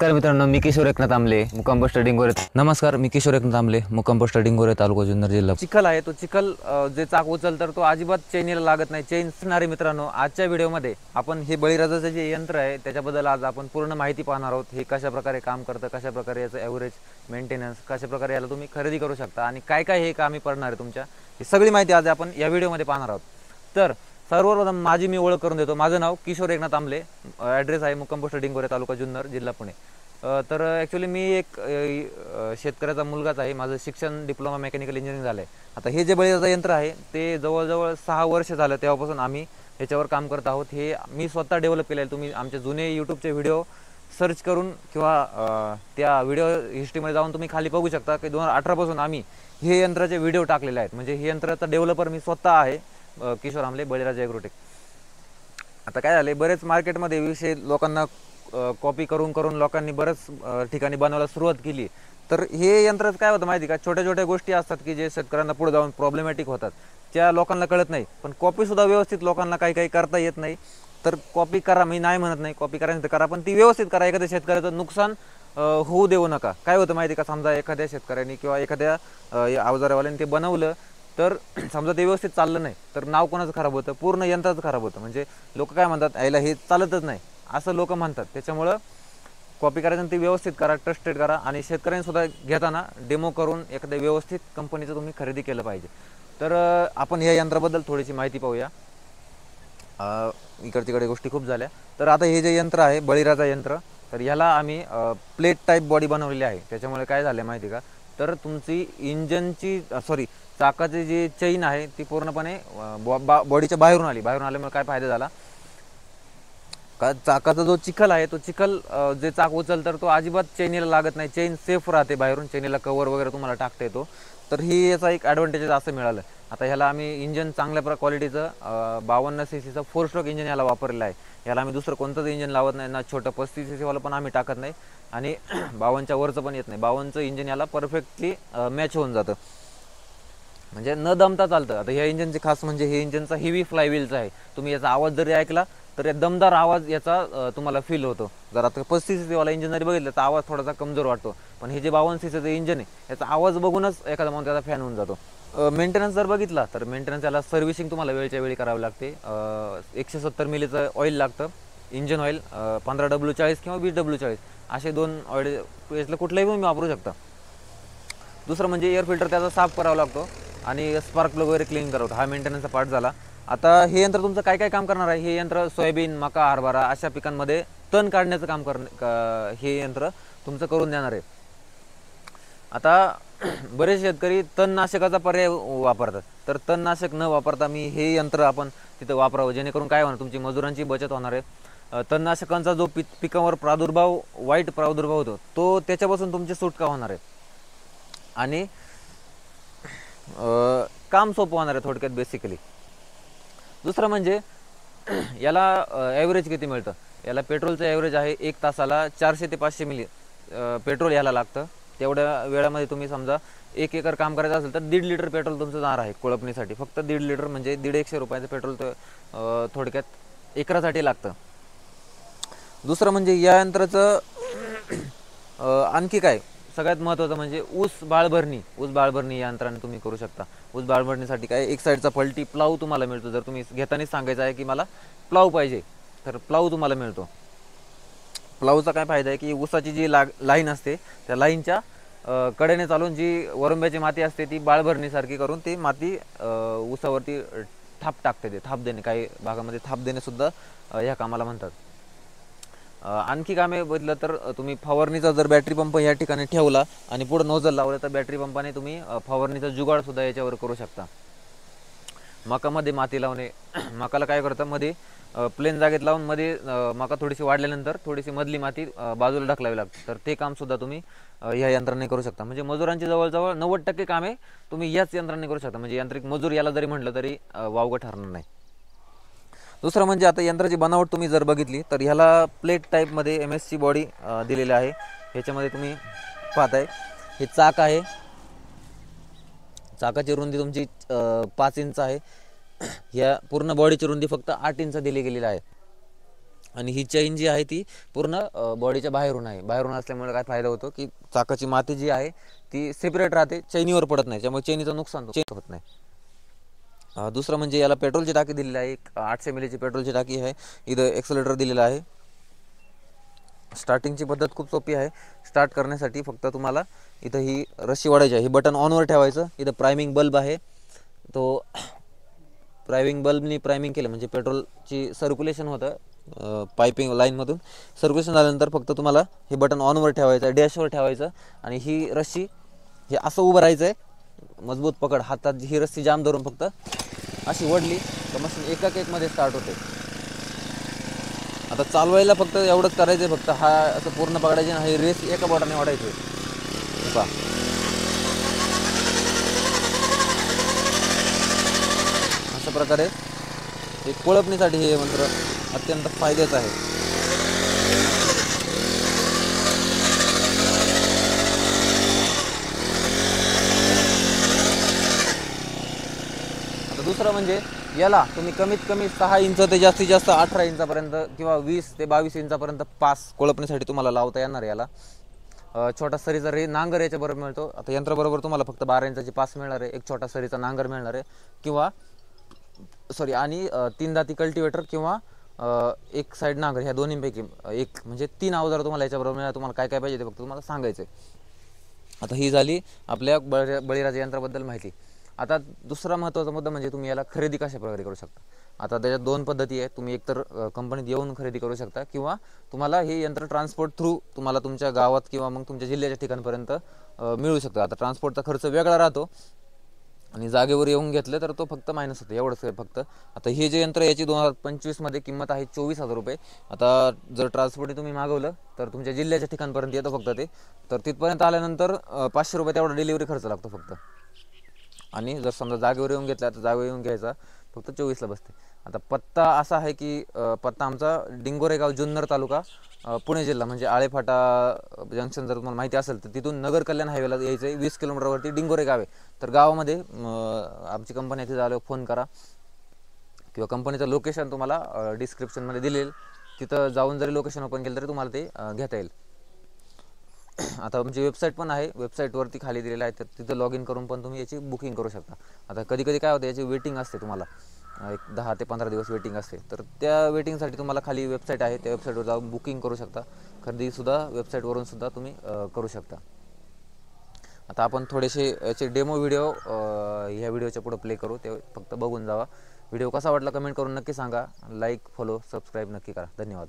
नमस्कार मित्रांनो, मी किशोर एकनाथ आमले, मुक्काम पोस्ट डिंगोरे. नमस्कार, मी किशोर एकनाथ आमले, मुक्काम पोस्ट डिंगोरे, तालुका जुन्नर, जिल्हा. चिखल आहे तो चिखल जे चाक उचल तर तो अजिबात चैनीला लागत नाही. चैन असणारे मित्रांनो, आजच्या व्हिडिओमध्ये आपण हे बळीराजाचं जे यंत्र आहे त्याच्याबद्दल आज आपण पूर्ण माहिती पाहणार आहोत. हे कशा प्रकारे काम करतं, कशा प्रकारे याचं ॲव्हरेज मेंटेनन्स, कशा प्रकारे याला तुम्ही खरेदी करू शकता आणि काय काय हे कामी पडणार आहे तुमच्या, ही सगळी माहिती आज आपण या व्हिडिओमध्ये पाहणार आहोत. तर सर्वप्रथम माझी मी ओळख करून देतो. माझं नाव किशोर एकनाथ आमले, ॲड्रेस आहे मुक्काम पोस्ट डिंगोरे, तालुका जुन्नर, जिल्हा पुणे. तर ॲक्च्युली मी एक शेतकऱ्याचा मुलगाच आहे. माझं शिक्षण डिप्लोमा मेकॅनिकल इंजिनिअरिंग झालं आहे. आता हे जे बळीराजा यंत्र आहे ते जवळजवळ 6 वर्ष झालं तेव्हापासून आम्ही ह्याच्यावर काम करत आहोत. हे मी स्वतः डेव्हलप केलं आहे. तुम्ही आमचे जुने यूट्यूबचे व्हिडिओ सर्च करून किंवा त्या व्हिडिओ हिस्ट्रीमध्ये जाऊन तुम्ही खाली बघू शकता की 2018 पासून आम्ही हे यंत्राचे व्हिडिओ टाकलेले आहेत. म्हणजे हे यंत्राचा डेव्हलपर मी स्वतः आहे, किशोर आमले, बळीराजा ॲग्रोटेक. आता काय झाले, बरेच मार्केटमध्ये विषय लोकांना कॉपी करून लोकांनी बऱ्याच ठिकाणी बनवायला सुरुवात केली. तर हे यंत्राचं काय होतं माहिती का, छोट्या छोट्या गोष्टी असतात की जे शेतकऱ्यांना पुढे जाऊन प्रॉब्लेमॅटिक होतात, त्या लोकांना कळत नाही. पण कॉपीसुद्धा व्यवस्थित लोकांना काही करता येत नाही. तर कॉपी करा, मी नाही म्हणत नाही, कॉपी करायचं तर करा, पण ती व्यवस्थित करा. एखाद्या शेतकऱ्याचं नुकसान होऊ देऊ नका. काय होतं माहिती का, समजा एखाद्या शेतकऱ्यांनी किंवा एखाद्या अवजारवाल्याने ते बनवलं, तर समजा ते व्यवस्थित चाललं नाही तर नाव कोणाचं खराब होतं, पूर्ण यंत्राचं खराब होतं. म्हणजे लोक काय म्हणतात, यायला हे चालतच नाही असं लोक म्हणतात. त्याच्यामुळं कॉपी करायचं ते व्यवस्थित करा, ट्रस्टेड करा आणि शेतकऱ्यांनीसुद्धा घेताना डेमो करून एखाद्या व्यवस्थित कंपनीचं तुम्ही खरेदी केलं पाहिजे. तर आपण या यंत्राबद्दल थोडीशी माहिती पाहूया. इकडे तिकडे गोष्टी खूप झाल्या. तर आता हे जे यंत्र आहे बळीराजा यंत्र, तर ह्याला आम्ही प्लेट टाईप बॉडी बनवलेली आहे. त्याच्यामुळे काय झालं माहिती का, तर तुमची इंजनची चाकाची जी चैन आहे ती पूर्णपणे बॉडीच्या बाहेरून आल्यामुळे काय फायदा झाला का, चाकाचा जो चिखल आहे तो चिखल जे चाक उचल तर तो अजिबात चैनीला लागत नाही. चैन सेफ राहते बाहेरून, चैनीला कवर वगैरे तुम्हाला टाकता येतो. तर ही याचा एक ॲडव्हान्टेज असं मिळालं. आता ह्याला आम्ही इंजन चांगल्या क्वालिटीचं 52 cc 4 स्ट्रोक इंजन याला वापरलेलं आहे. याला आम्ही दुसरं कोणतंच इंजन लावत नाही, ना छोटं 35 cc वाला पण आम्ही टाकत नाही आणि 52च्या वरचं पण येत नाही. 52चं इंजन याला परफेक्टली मॅच होऊन जातं, म्हणजे न दमता चालतं. आता ह्या इंजनचे खास म्हणजे हे इंजनचा हेवी फ्लायव्हीलचा आहे. तुम्ही याचा आवाज जरी ऐकला तर दमदार आवाज याचा तुम्हाला फील होतो. जर आता 35 cc वाला इंजन जरी बघितलं तर आवाज थोडासा कमजोर वाटतो, पण हे जे 52 cc इंजन आहे याचा आवाज बघूनच एखादा माणूस त्याचा फॅन होऊन जातो. मेंटेनन्स जर बघितला तर मेंटेनन्स याला सर्व्हिसिंग तुम्हाला वेळच्या वेळी करावी लागते. 170 मिलीचं ऑइल लागतं, इंजन ऑइल. 15W40 किंवा 20W40 असे 2 ऑइल, यातलं कुठलंही तुम्ही वापरू शकता. दुसरं म्हणजे एअर फिल्टर त्याचा साफ करावा लागतो आणि स्पार्क प्लग वगैरे क्लीन करावं. हा मेंटेनन्सचा पार्ट झाला. आता हे यंत्र तुमचं काय काम करणार आहे, हे यंत्र सोयाबीन, मका, हरभरा अशा पिकांमध्ये तण काढण्याचं काम हे यंत्र तुमचं करून देणार आहे. आता बरेच शेतकरी तणनाशकाचा पर्याय वापरतात. तर तणनाशक न वापरता मी हे यंत्र आपण तिथं वापरावं, जेणेकरून काय होणार, तुमची मजुरांची बचत होणार आहे. तणनाशकांचा जो पिकावर वाईट प्रादुर्भाव होतो तो त्याच्यापासून तुमची सुटका होणार आहे आणि काम सोपं होणार आहे थोडक्यात बेसिकली. दुसरं म्हणजे याला ॲव्हरेज किती मिळतं, याला पेट्रोलचं ॲव्हरेज आहे 1 तासाला 400 ते 500 मिली पेट्रोल याला लागतं. तेवढ्या वेळामध्ये तुम्ही समजा 1 एकर काम करायचं असेल तर 1.5 लिटर पेट्रोल तुमचं जाणार आहे कोळपणीसाठी. फक्त 1.5 लिटर म्हणजे 150 रुपयाचं पेट्रोल थोडक्यात एकरासाठी लागतं. दुसरं म्हणजे या यंत्राचं आणखी काय सगळ्यात महत्त्वाचं म्हणजे ऊस बाळभरणी या यंत्राने तुम्ही करू शकता. ऊस बाळभरणीसाठी काय, एक साईडचा पलटी प्लाऊ तुम्हाला मिळतो. जर तुम्ही घेतानाच सांगायचं आहे की मला प्लाऊ पाहिजे तर प्लाऊ तुम्हाला मिळतो. प्लाऊचा काय फायदा आहे की ऊसाची जी लाईन असते त्या लाईनच्या कडेने चालून जी वरंब्याची माती असते ती बाळभरणीसारखी करून ती माती ऊसावरती थाप टाकते. ते थाप देणे, काही भागामध्ये थाप देणे सुद्धा ह्या कामाला म्हणतात. आणखी कामे बघितलं तर तुम्ही फवारणीचा जर बॅटरी पंप या ठिकाणी ठेवला आणि पुढे नोजल लावलं तर बॅटरी पंपाने तुम्ही फवारणीचा जुगाड सुद्धा याच्यावर करू शकता. मकामध्ये माती लावणे, मकाला काय करतं, मध्ये प्लेन जागेत लावून मध्ये मका थोडीशी वाढल्यानंतर थोडीशी मधली माती बाजूला ढकलावी लागते. तर ते काम सुद्धा तुम्ही ह्या यंत्राने करू शकता. म्हणजे मजुरांची जवळजवळ 90% कामे तुम्ही याच यंत्राने करू शकता. म्हणजे यांत्रिक मजूर याला जरी म्हटलं तरी वावगं ठरणार नाही. दुसरं म्हणजे आता यंत्राची बनावट तुम्ही जर बघितली तर ह्याला प्लेट टाईपमध्ये MS बॉडी दिलेली आहे. ह्याच्यामध्ये तुम्ही पाहताय हे चाक आहे. चाकाची रुंदी तुमची 5 इंच आहे. ह्या पूर्ण बॉडीची रुंदी फक्त 8 इंच दिली गेलेली आहे. आणि ही चेन जी आहे ती पूर्ण बॉडीच्या बाहेरून आहे. बाहेरून असल्यामुळे काय फायदा होतो की चाकाची माती जी आहे ती सेपरेट राहते, चैनीवर पडत नाही, त्यामुळे चैनीचं नुकसान चेन होत नाही. दुसरं म्हणजे याला पेट्रोलची टाकी दिलेली आहे, एक 800 मिलीची पेट्रोलची टाकी आहे. इथं एक्सेलेटर दिलेला आहे. स्टार्टिंगची पद्धत खूप सोपी आहे. स्टार्ट करण्यासाठी फक्त तुम्हाला इथं ही रस्सी वाढायची आहे, ही बटन ऑनवर ठेवायचं. इथं प्रायमिंग बल्ब आहे, तो प्रायमिंग बल्बनी प्रायमिंग केलं म्हणजे पेट्रोलची सर्क्युलेशन होतं पायपिंग लाईनमधून. सर्क्युलेशन झाल्यानंतर फक्त तुम्हाला हे बटन ऑनवर ठेवायचं, डॅशवर ठेवायचं आणि ही रस्सी हे असं उभं राहायचं आहे, मजबूत पकड हातात. ही रस्सी जाम धरून फक्त अशी ओढली तर मशीन एकमध्ये स्टार्ट होते. आता चालवायला फक्त एवढंच करायचं आहे, फक्त हा असं पूर्ण पकडायचे आणि हे रेस एका बोटाने वाढायचं आहे. पहा, अशा प्रकारे हे कोळपणीसाठी हे यंत्र अत्यंत फायद्याचं आहे. आता दुसरं म्हणजे याला तुम्ही कमीत कमी 6 इंच ते जास्तीत जास्त 18 इंचापर्यंत किंवा 20 ते 22 इंचापर्यंत पास कोळपणीसाठी तुम्हाला लावता येणार. याला छोटा सरीचा नांगर याच्याबरोबर मिळतो. आता यंत्राबरोबर तुम्हाला फक्त 12 इंचाची पास मिळणार आहे, एक छोटा सरीचा नांगर मिळणार आहे किंवा सॉरी आणि 3 दाती कल्टिवेटर किंवा एक साईड नांगर, ह्या दोन्हीपैकी एक म्हणजे 3 अवजार तुम्हाला याच्याबरोबर मिळणार. तुम्हाला काय काय पाहिजे ते फक्त तुम्हाला सांगायचं आहे. आता ही झाली आपल्या बळीराजा यंत्राबद्दल माहिती. आता दुसरा महत्त्वाचा मुद्दा म्हणजे तुम्ही याला खरेदी कशा प्रकारे करू शकता. आता त्याच्यात 2 पद्धती आहेत. तुम्ही एकतर कंपनीत येऊन खरेदी करू शकता किंवा तुम्हाला हे यंत्र ट्रान्सपोर्ट थ्रू तुम्हाला तुमच्या गावात किंवा मग तुमच्या जिल्ह्याच्या ठिकाणपर्यंत मिळू शकतं. आता ट्रान्सपोर्टचा खर्च वेगळा राहतो आणि जागेवर येऊन घेतलं तर तो फक्त मायनस होतो, एवढंच आहे फक्त. आता हे जे यंत्र याची 2025 मध्ये किंमत आहे 24,000 रुपये. आता जर ट्रान्सपोर्ट तुम्ही मागवलं तर तुमच्या जिल्ह्याच्या ठिकाणपर्यंत येतं फक्त ते. तर तिथपर्यंत आल्यानंतर 500 रुपये तेवढा डिलिव्हरी खर्च लागतो फक्त. आणि जर समजा जागेवर येऊन घेतला तर जागेवर येऊन घ्यायचा, फक्त 24ला बसते. आता पत्ता असा आहे की पत्ता आमचा डिंगोरे गाव, जुन्नर तालुका, पुणे जिल्हा, म्हणजे आळेफाटा जंक्शन जर तुम्हाला माहिती असेल तर तिथून नगर कल्याण हायवेला यायचं आहे. 20 किलोमीटरवरती डिंगोरे गाव आहे. तर गावामध्ये आमची कंपनी तिथे आल्यावर फोन करा किंवा कंपनीचं लोकेशन तुम्हाला डिस्क्रिप्शनमध्ये दिलेल, तिथं जाऊन जरी लोकेशन ओपन केलं तरी तुम्हाला ते घेता येईल. आता आमची वेबसाईट पण आहे, वेबसाईटवरती खाली दिलेलं आहे, तर तिथं लॉग इन करून पण तुम्ही याची बुकिंग करू शकता. आता कधी कधी काय होतं, याची वेटिंग असते, तुम्हाला एक 10 ते 15 दिवस वेटिंग असते. तर त्या वेटिंगसाठी तुम्हाला खाली वेबसाईट आहे, त्या वेबसाईटवर जाऊन बुकिंग करू शकता. खरेदीसुद्धा वेबसाईटवरून सुद्धा तुम्ही करू शकता. आता आपण थोडेसे याचे डेमो व्हिडिओ ह्या व्हिडिओच्या पुढे प्ले करू, ते फक्त बघून जावा. व्हिडिओ कसा वाटला कमेंट करून नक्की सांगा. लाईक, फॉलो, सबस्क्राईब नक्की करा. धन्यवाद.